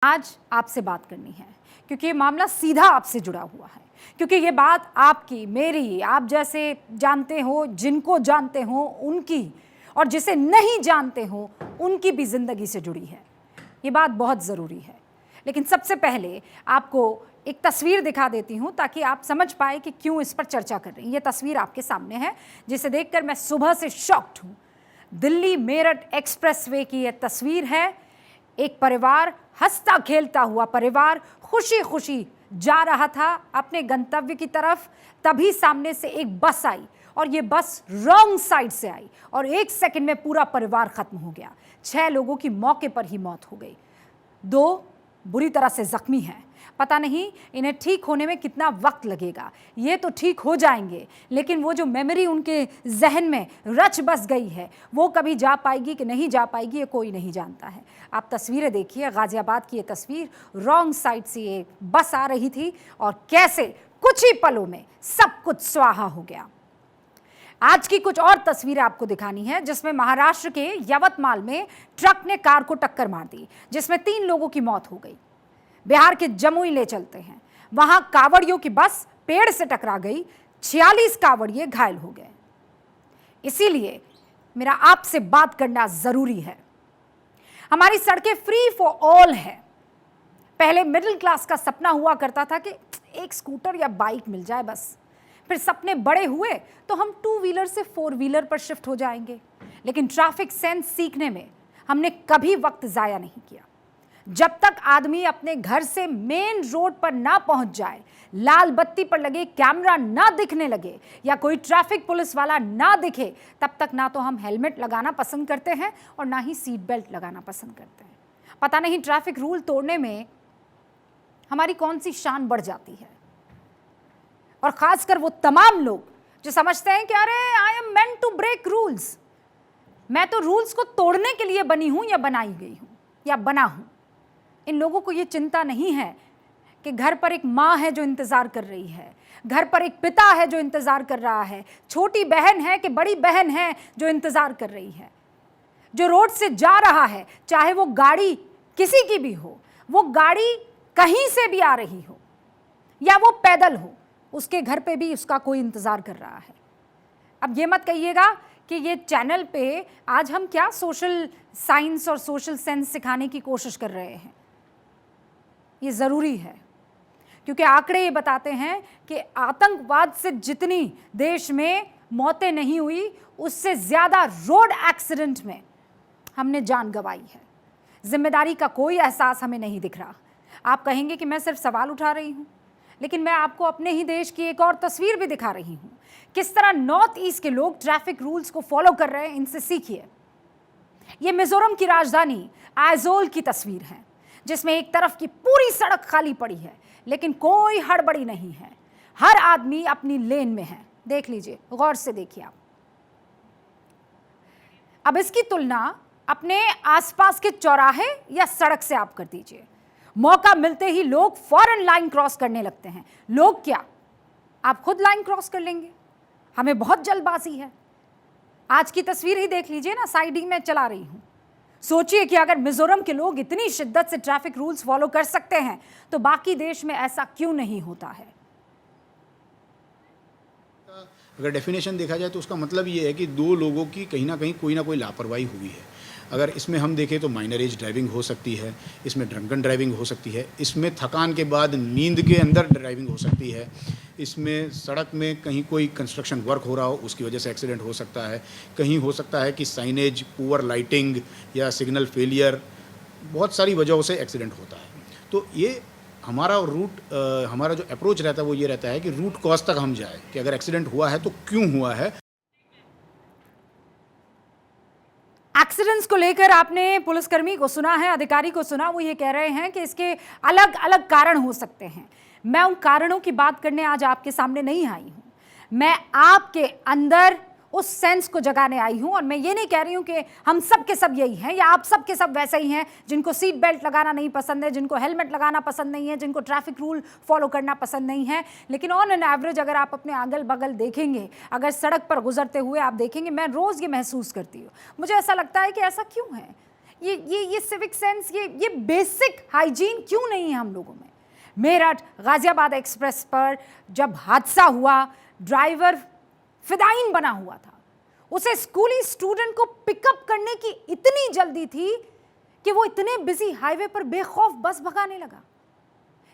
आज आपसे बात करनी है क्योंकि ये मामला सीधा आपसे जुड़ा हुआ है, क्योंकि ये बात आपकी, मेरी, आप जैसे जानते हो, जिनको जानते हो उनकी, और जिसे नहीं जानते हो उनकी भी जिंदगी से जुड़ी है। ये बात बहुत ज़रूरी है। लेकिन सबसे पहले आपको एक तस्वीर दिखा देती हूँ ताकि आप समझ पाए कि क्यों इस पर चर्चा कर रही हैं। ये तस्वीर आपके सामने है जिसे देखकर मैं सुबह से शॉक्ड हूँ। दिल्ली मेरठ एक्सप्रेसवे की ये तस्वीर है। एक परिवार, हंसता खेलता हुआ परिवार, खुशी खुशी जा रहा था अपने गंतव्य की तरफ। तभी सामने से एक बस आई और ये बस रॉन्ग साइड से आई और एक सेकंड में पूरा परिवार खत्म हो गया। 6 लोगों की मौके पर ही मौत हो गई, 2 बुरी तरह से जख्मी हैं। पता नहीं इन्हें ठीक होने में कितना वक्त लगेगा। ये तो ठीक हो जाएंगे, लेकिन वो जो मेमोरी उनके जहन में रच बस गई है वो कभी जा पाएगी कि नहीं जा पाएगी, ये कोई नहीं जानता है। आप तस्वीरें देखिए, गाजियाबाद की ये तस्वीर, रॉन्ग साइड से ये बस आ रही थी और कैसे कुछ ही पलों में सब कुछ स्वाहा हो गया। आज की कुछ और तस्वीरें आपको दिखानी है जिसमें महाराष्ट्र के यवतमाल में ट्रक ने कार को टक्कर मार दी जिसमें 3 लोगों की मौत हो गई। बिहार के जमुई ले चलते हैं, वहां कावड़ियों की बस पेड़ से टकरा गई, 46 कावड़िए घायल हो गए। इसीलिए मेरा आपसे बात करना जरूरी है। हमारी सड़कें फ्री फॉर ऑल है। पहले मिडिल क्लास का सपना हुआ करता था कि एक स्कूटर या बाइक मिल जाए बस। फिर सपने बड़े हुए तो हम 2 व्हीलर से 4 व्हीलर पर शिफ्ट हो जाएंगे। लेकिन ट्रैफिक सेंस सीखने में हमने कभी वक्त जाया नहीं किया। जब तक आदमी अपने घर से मेन रोड पर ना पहुंच जाए, लाल बत्ती पर लगे कैमरा ना दिखने लगे या कोई ट्रैफिक पुलिस वाला ना दिखे, तब तक ना तो हम हेलमेट लगाना पसंद करते हैं और ना ही सीट बेल्ट लगाना पसंद करते हैं। पता नहीं ट्रैफिक रूल तोड़ने में हमारी कौन सी शान बढ़ जाती है। और खासकर वो तमाम लोग जो समझते हैं कि अरे I am meant to break rules, मैं तो रूल्स को तोड़ने के लिए बनी हूं या बनाई गई हूं या बना हूं। इन लोगों को ये चिंता नहीं है कि घर पर एक माँ है जो इंतजार कर रही है, घर पर एक पिता है जो इंतजार कर रहा है, छोटी बहन है कि बड़ी बहन है जो इंतजार कर रही है। जो रोड से जा रहा है, चाहे वो गाड़ी किसी की भी हो, वो गाड़ी कहीं से भी आ रही हो या वो पैदल हो, उसके घर पे भी उसका कोई इंतजार कर रहा है। अब ये मत कहिएगा कि ये चैनल पे आज हम क्या सोशल साइंस और सोशल सेंस सिखाने की कोशिश कर रहे हैं। ये ज़रूरी है क्योंकि आंकड़े ये बताते हैं कि आतंकवाद से जितनी देश में मौतें नहीं हुई, उससे ज़्यादा रोड एक्सीडेंट में हमने जान गंवाई है। जिम्मेदारी का कोई एहसास हमें नहीं दिख रहा। आप कहेंगे कि मैं सिर्फ सवाल उठा रही हूँ, लेकिन मैं आपको अपने ही देश की एक और तस्वीर भी दिखा रही हूँ। किस तरह नॉर्थ ईस्ट के लोग ट्रैफिक रूल्स को फॉलो कर रहे हैं, इनसे सीखिए। ये मिजोरम की राजधानी आइजोल की तस्वीर है जिसमें एक तरफ की पूरी सड़क खाली पड़ी है, लेकिन कोई हड़बड़ी नहीं है। हर आदमी अपनी लेन में है। देख लीजिए, गौर से देखिए आप। अब इसकी तुलना अपने आसपास के चौराहे या सड़क से आप कर दीजिए। मौका मिलते ही लोग फौरन लाइन क्रॉस करने लगते हैं। लोग क्या, आप खुद लाइन क्रॉस कर लेंगे। हमें बहुत जल्दबाजी है। आज की तस्वीर ही देख लीजिए ना, साइडिंग में चला रही हूं। सोचिए कि अगर मिजोरम के लोग इतनी शिद्दत से ट्रैफिक रूल्स फॉलो कर सकते हैं तो बाकी देश में ऐसा क्यों नहीं होता है। अगर डेफिनेशन देखा जाए तो उसका मतलब ये है कि 2 लोगों की कहीं ना कहीं कोई ना कोई लापरवाही हुई है। अगर इसमें हम देखें तो माइनर एज ड्राइविंग हो सकती है, इसमें ड्रंकन ड्राइविंग हो सकती है, इसमें थकान के बाद नींद के अंदर ड्राइविंग हो सकती है, इसमें सड़क में कहीं कोई कंस्ट्रक्शन वर्क हो रहा हो उसकी वजह से एक्सीडेंट हो सकता है, कहीं हो सकता है कि साइनेज, पुअर लाइटिंग या सिग्नल फेलियर, बहुत सारी वजहों से एक्सीडेंट होता है। तो ये हमारा हमारा जो अप्रोच रहता है वो ये रहता है कि रूट कॉज तक हम जाए कि अगर एक्सीडेंट हुआ है तो क्यों हुआ है। एक्सीडेंट्स को लेकर आपने पुलिसकर्मी को सुना है, अधिकारी को सुना, वो ये कह रहे हैं कि इसके अलग अलग कारण हो सकते हैं। मैं उन कारणों की बात करने आज आपके सामने नहीं आई हूं। मैं आपके अंदर उस सेंस को जगाने आई हूं और मैं ये नहीं कह रही हूं कि हम सब के सब यही हैं या आप सब के सब वैसे ही हैं जिनको सीट बेल्ट लगाना नहीं पसंद है, जिनको हेलमेट लगाना पसंद नहीं है, जिनको ट्रैफिक रूल फॉलो करना पसंद नहीं है। लेकिन ऑन एन एवरेज अगर आप अपने अगल बगल देखेंगे, अगर सड़क पर गुजरते हुए आप देखेंगे, मैं रोज़ ये महसूस करती हूँ, मुझे ऐसा लगता है कि ऐसा क्यों है। ये सिविक सेंस, ये बेसिक हाइजीन क्यों नहीं है हम लोगों में? मेरठ गाजियाबाद एक्सप्रेस पर जब हादसा हुआ, ड्राइवर फिदायीन बना हुआ था। उसे स्कूली स्टूडेंट को पिकअप करने की इतनी जल्दी थी कि वो इतने बिजी हाईवे पर बेखौफ बस भगाने लगा।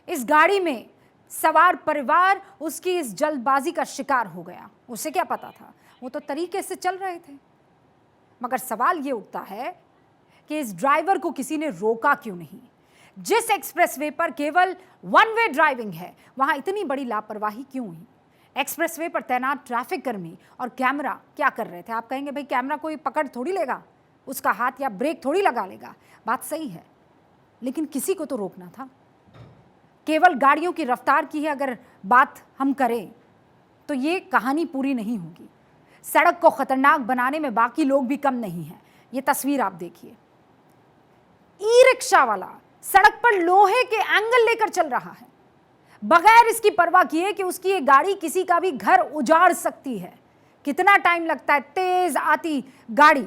इस गाड़ी में सवार परिवार उसकी इस जल्दबाजी का शिकार हो गया। उसे क्या पता था, वो तो तरीके से चल रहे थे। मगर सवाल ये उठता है कि इस ड्राइवर को किसी ने रोका क्यों नहीं? जिस एक्सप्रेसवे पर केवल वन वे ड्राइविंग है, वहां इतनी बड़ी लापरवाही क्यों हुई? एक्सप्रेसवे पर तैनात ट्रैफिक कर्मी और कैमरा क्या कर रहे थे? आप कहेंगे भाई कैमरा कोई पकड़ थोड़ी लेगा, उसका हाथ या ब्रेक थोड़ी लगा लेगा। बात सही है, लेकिन किसी को तो रोकना था। केवल गाड़ियों की रफ्तार की ही अगर बात हम करें तो ये कहानी पूरी नहीं होगी। सड़क को खतरनाक बनाने में बाकी लोग भी कम नहीं हैं। ये तस्वीर आप देखिए, ई रिक्शा वाला सड़क पर लोहे के एंगल लेकर चल रहा है, बगैर इसकी परवाह किए कि उसकी ये गाड़ी किसी का भी घर उजाड़ सकती है। कितना टाइम लगता है तेज आती गाड़ी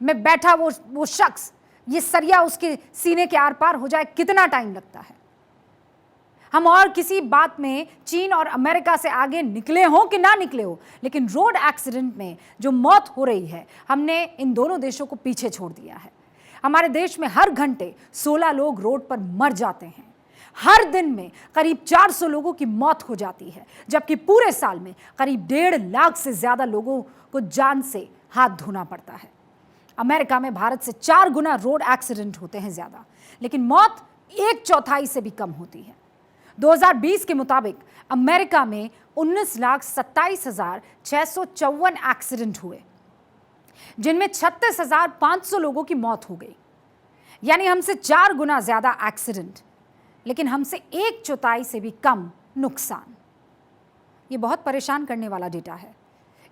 में बैठा वो शख्स, ये सरिया उसके सीने के आर पार हो जाए, कितना टाइम लगता है। हम और किसी बात में चीन और अमेरिका से आगे निकले हो कि ना निकले हो, लेकिन रोड एक्सीडेंट में जो मौत हो रही है, हमने इन दोनों देशों को पीछे छोड़ दिया है। हमारे देश में हर घंटे 16 लोग रोड पर मर जाते हैं। हर दिन में करीब 400 लोगों की मौत हो जाती है, जबकि पूरे साल में करीब 1.5 लाख से ज्यादा लोगों को जान से हाथ धोना पड़ता है। अमेरिका में भारत से 4 गुना रोड एक्सीडेंट होते हैं ज्यादा, लेकिन मौत 1/4 से भी कम होती है। 2020 के मुताबिक अमेरिका में 19,27,654 एक्सीडेंट हुए, जिनमें 36,500 लोगों की मौत हो गई। यानी हमसे 4 गुना ज्यादा एक्सीडेंट, लेकिन हमसे 1/4 से भी कम नुकसान। ये बहुत परेशान करने वाला डेटा है।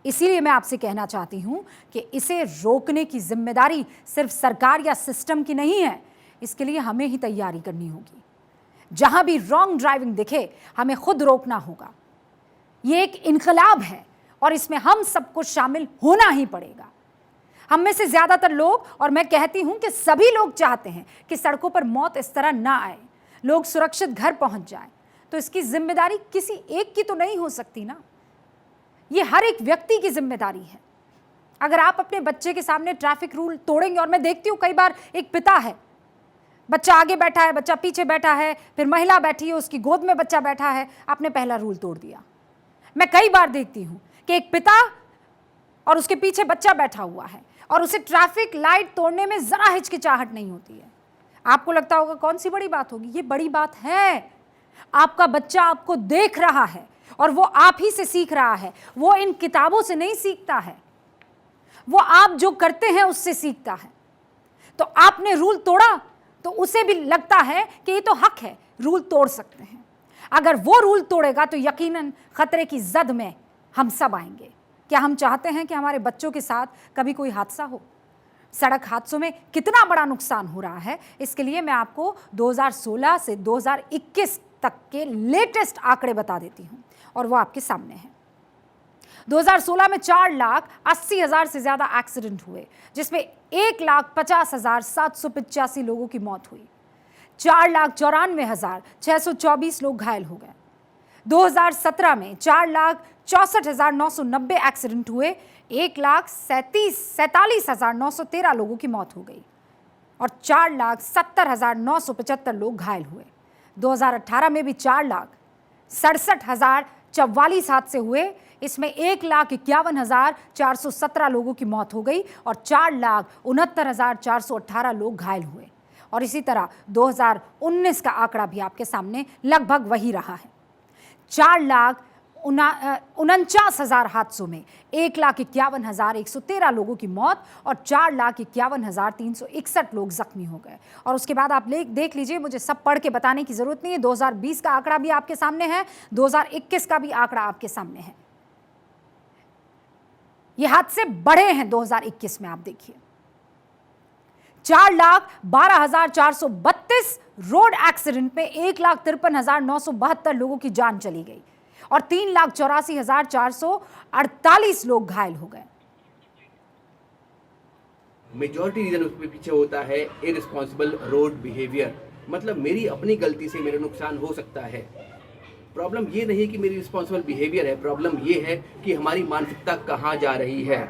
इसीलिए मैं आपसे कहना चाहती हूं कि इसे रोकने की जिम्मेदारी सिर्फ सरकार या सिस्टम की नहीं है, इसके लिए हमें ही तैयारी करनी होगी। जहां भी रॉन्ग ड्राइविंग दिखे, हमें खुद रोकना होगा। ये एक इनकलाब है और इसमें हम सबको शामिल होना ही पड़ेगा। हम में से ज्यादातर लोग, और मैं कहती हूं कि सभी लोग चाहते हैं कि सड़कों पर मौत इस तरह ना आए, लोग सुरक्षित घर पहुंच जाएं। तो इसकी जिम्मेदारी किसी एक की तो नहीं हो सकती ना, ये हर एक व्यक्ति की जिम्मेदारी है। अगर आप अपने बच्चे के सामने ट्रैफिक रूल तोड़ेंगे, और मैं देखती हूं कई बार एक पिता है, बच्चा आगे बैठा है, बच्चा पीछे बैठा है, फिर महिला बैठी है, उसकी गोद में बच्चा बैठा है, आपने पहला रूल तोड़ दिया। मैं कई बार देखती हूं कि एक पिता और उसके पीछे बच्चा बैठा हुआ है और उसे ट्रैफिक लाइट तोड़ने में जरा हिचकिचाहट नहीं होती है। आपको लगता होगा कौन सी बड़ी बात होगी? ये बड़ी बात है। आपका बच्चा आपको देख रहा है और वो आप ही से सीख रहा है। वो इन किताबों से नहीं सीखता है, वो आप जो करते हैं उससे सीखता है। तो आपने रूल तोड़ा तो उसे भी लगता है कि ये तो हक है, रूल तोड़ सकते हैं। अगर वो रूल तोड़ेगा तो यकीनन खतरे की जद में हम सब आएंगे। क्या हम चाहते हैं कि हमारे बच्चों के साथ कभी कोई हादसा हो? सड़क हादसों में कितना बड़ा नुकसान हो रहा है, इसके लिए मैं आपको 2016 से 2021 तक के लेटेस्ट आंकड़े बता देती हूं, और वो आपके सामने हैं। 2016 में 4,80,000 से ज्यादा एक्सीडेंट हुए, जिसमें 1,50,785 लोगों की मौत हुई। 4,94,624 लोग घायल हो गए। 2017 में 4,64,990 एक्सीडेंट हुए, 1,47,913 लोगों की मौत हो गई और 4,70,975 लोग घायल हुए। 2018 में भी 4,67,044 हादसे हुए, इसमें 1,51,417 लोगों की मौत हो गई और 4,69,418 लोग घायल हुए। और इसी तरह 2019 का आंकड़ा भी आपके सामने लगभग वही रहा है। 4,49,000 हादसों में 1,51,113 लोगों की मौत और 4,51,361 लोग जख्मी हो गए। और उसके बाद आप देख लीजिए, मुझे सब पढ़ के बताने की जरूरत नहीं है। 2020 का आंकड़ा भी आपके सामने है, 2021 का भी आंकड़ा आपके सामने है। ये हादसे बढ़े हैं 2021 में। आप देखिए, 4,12,432 रोड एक्सीडेंट में 1,53,972 लोगों की जान चली गई और 3,84,448 लोग घायल हो गए। मेजॉरिटी रीज़न उसके पीछे होता है इररिस्पॉन्सिबल रोड बिहेवियर, मतलब मेरी अपनी गलती से मेरा नुकसान हो सकता है। प्रॉब्लम ये नहीं कि मेरी रिस्पॉन्सिबल बिहेवियर है, प्रॉब्लम ये है कि हमारी मानसिकता कहाँ जा रही है।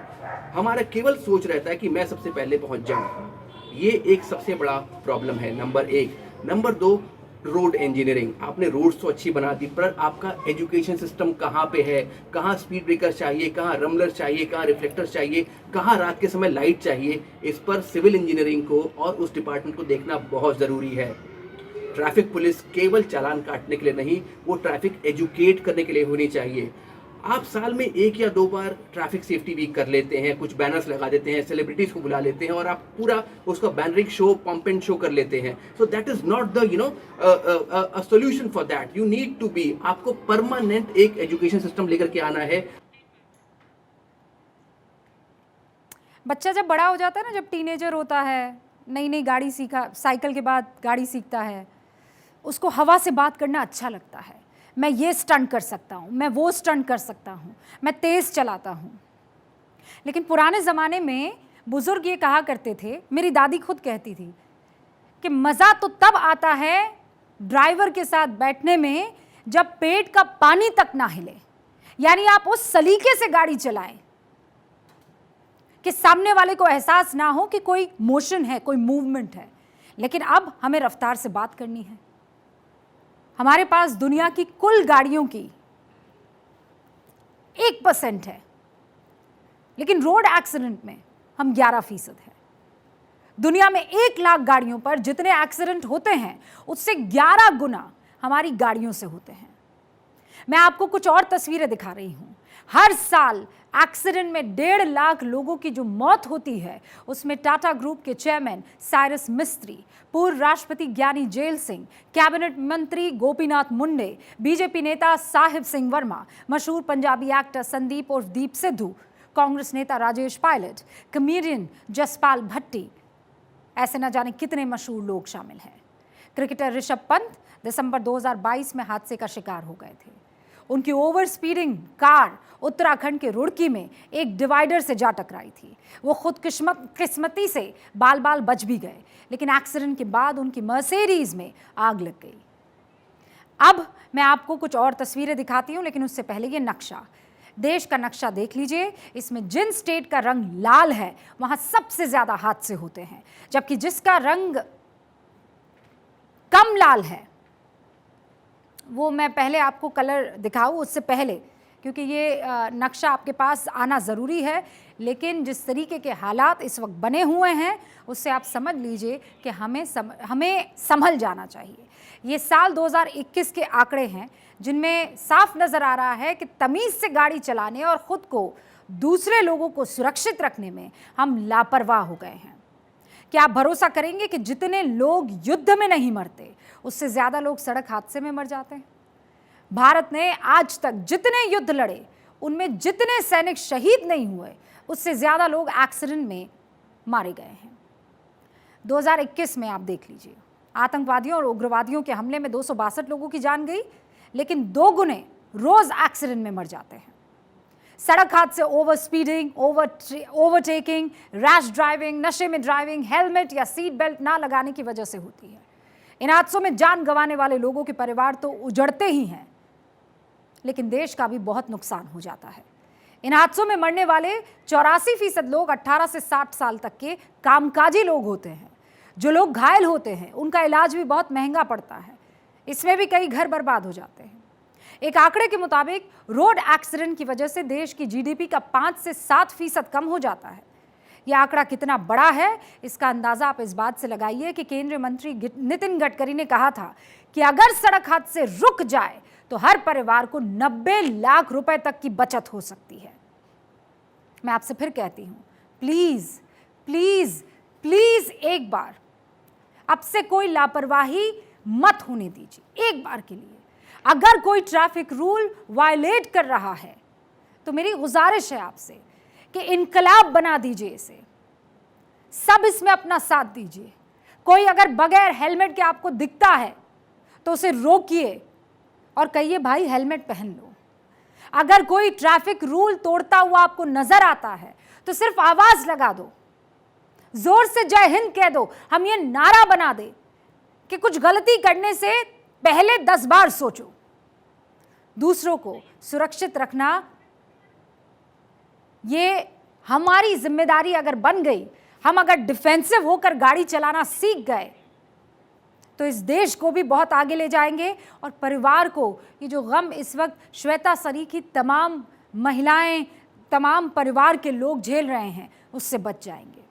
हमारा केवल सोच रहता है कि मैं सबसे पहले पहुँच जाऊँ। ये एक सबसे बड़ा प्रॉब्लम है, नंबर 1। Number 2, road engineering. आपने रोड्स तो अच्छी बना दी, पर आपका एजुकेशन सिस्टम कहाँ पे है, कहाँ स्पीड ब्रेकर चाहिए, कहाँ रमलर चाहिए, कहाँ रिफ्लेक्टर चाहिए, कहाँ रात के समय लाइट चाहिए, इस पर सिविल इंजीनियरिंग को और उस डिपार्टमेंट को देखना बहुत ज़रूरी है। ट्रैफिक पुलिस केवल चालान काटने के लिए नहीं, वो ट्रैफिक एजुकेट करने के लिए होनी चाहिए। आप साल में 1 या 2 बार ट्रैफिक सेफ्टी वीक कर लेते हैं, कुछ बैनर्स लगा देते हैं, सेलिब्रिटीज़ को बुला लेते हैं और आप पूरा उसका bannering show, pump and show कर लेते हैं। So that is not the a solution for that. You need to be, आपको परमानेंट एक एजुकेशन सिस्टम लेकर के आना है। बच्चा जब बड़ा हो जाता है ना, जब टीनेजर होता है, नई नई गाड़ी सीखा, साइकिल के बाद गाड़ी सीखता है, उसको हवा से बात करना अच्छा लगता है। मैं ये स्टंट कर सकता हूँ, मैं वो स्टंट कर सकता हूँ, मैं तेज़ चलाता हूँ। लेकिन पुराने ज़माने में बुज़ुर्ग ये कहा करते थे, मेरी दादी खुद कहती थी कि मज़ा तो तब आता है ड्राइवर के साथ बैठने में जब पेट का पानी तक ना हिले। यानी आप उस सलीके से गाड़ी चलाएं कि सामने वाले को एहसास ना हो कि कोई मोशन है, कोई मूवमेंट है। लेकिन अब हमें रफ्तार से बात करनी है। हमारे पास दुनिया की कुल गाड़ियों की 1% है, लेकिन रोड एक्सीडेंट में हम 11% है। दुनिया में 1 लाख गाड़ियों पर जितने एक्सीडेंट होते हैं, उससे 11 गुना हमारी गाड़ियों से होते हैं। मैं आपको कुछ और तस्वीरें दिखा रही हूं। हर साल एक्सीडेंट में 1.5 लाख लोगों की जो मौत होती है, उसमें टाटा ग्रुप के चेयरमैन साइरस मिस्त्री, पूर्व राष्ट्रपति ज्ञानी जेल सिंह, कैबिनेट मंत्री गोपीनाथ मुंडे, बीजेपी नेता साहिब सिंह वर्मा, मशहूर पंजाबी एक्टर संदीप उर्फ दीप सिद्धू, कांग्रेस नेता राजेश पायलट, कॉमेडियन जसपाल भट्टी, ऐसे न जाने कितने मशहूर लोग शामिल हैं। क्रिकेटर ऋषभ पंत दिसंबर 2022 में हादसे का शिकार हो गए थे। उनकी ओवर स्पीडिंग कार उत्तराखंड के रुड़की में एक डिवाइडर से जा टकराई थी। वो खुद किस्मती से बाल बाल बच भी गए, लेकिन एक्सीडेंट के बाद उनकी मर्सिडीज में आग लग गई। अब मैं आपको कुछ और तस्वीरें दिखाती हूँ, लेकिन उससे पहले ये नक्शा, देश का नक्शा देख लीजिए। इसमें जिन स्टेट का रंग लाल है, वहाँ सबसे ज़्यादा हादसे होते हैं, जबकि जिसका रंग कम लाल है, वो मैं पहले आपको कलर दिखाऊं उससे पहले, क्योंकि ये नक्शा आपके पास आना ज़रूरी है। लेकिन जिस तरीके के हालात इस वक्त बने हुए हैं, उससे आप समझ लीजिए कि हमें संभल जाना चाहिए। ये साल 2021 के आंकड़े हैं, जिनमें साफ नज़र आ रहा है कि तमीज़ से गाड़ी चलाने और ख़ुद को, दूसरे लोगों को सुरक्षित रखने में हम लापरवाह हो गए हैं। क्या आप भरोसा करेंगे कि जितने लोग युद्ध में नहीं मरते, उससे ज़्यादा लोग सड़क हादसे में मर जाते हैं? भारत ने आज तक जितने युद्ध लड़े, उनमें जितने सैनिक शहीद नहीं हुए, उससे ज़्यादा लोग एक्सीडेंट में मारे गए हैं। 2021 में आप देख लीजिए, आतंकवादियों और उग्रवादियों के हमले में 262 लोगों की जान गई, लेकिन 2 गुने रोज़ एक्सीडेंट में मर जाते हैं। सड़क हादसे over speeding, overtaking, rash driving, नशे में ड्राइविंग, हेलमेट या सीट बेल्ट ना लगाने की वजह से होती है। इन हादसों में जान गंवाने वाले लोगों के परिवार तो उजड़ते ही हैं, लेकिन देश का भी बहुत नुकसान हो जाता है। इन हादसों में मरने वाले 84% लोग 18 से 60 साल तक के कामकाजी लोग होते हैं। जो लोग घायल होते हैं, उनका इलाज भी बहुत महंगा पड़ता है। इसमें भी कई घर बर्बाद हो जाते हैं। एक आंकड़े के मुताबिक रोड एक्सीडेंट की वजह से देश की जीडीपी का 5 से 7% कम हो जाता है। यह आंकड़ा कितना बड़ा है, इसका अंदाजा आप इस बात से लगाइए कि केंद्रीय मंत्री नितिन गडकरी ने कहा था कि अगर सड़क हादसे रुक जाए तो हर परिवार को 90 लाख रुपए तक की बचत हो सकती है। मैं आपसे फिर कहती हूं, प्लीज प्लीज प्लीज एक बार अब से कोई लापरवाही मत होने दीजिए। एक बार के लिए अगर कोई ट्रैफिक रूल वायलेट कर रहा है, तो मेरी गुजारिश है आपसे कि इनकलाब बना दीजिए इसे, सब इसमें अपना साथ दीजिए। कोई अगर बगैर हेलमेट के आपको दिखता है तो उसे रोकिए और कहिए भाई हेलमेट पहन लो। अगर कोई ट्रैफिक रूल तोड़ता हुआ आपको नजर आता है तो सिर्फ आवाज लगा दो, जोर से जय हिंद कह दो, हम ये नारा बना दे कि कुछ गलती करने से पहले 10 बार सोचो। दूसरों को सुरक्षित रखना ये हमारी जिम्मेदारी अगर बन गई, हम अगर डिफेंसिव होकर गाड़ी चलाना सीख गए तो इस देश को भी बहुत आगे ले जाएंगे और परिवार को ये जो गम इस वक्त श्वेता सरी की तमाम महिलाएं, तमाम परिवार के लोग झेल रहे हैं, उससे बच जाएंगे।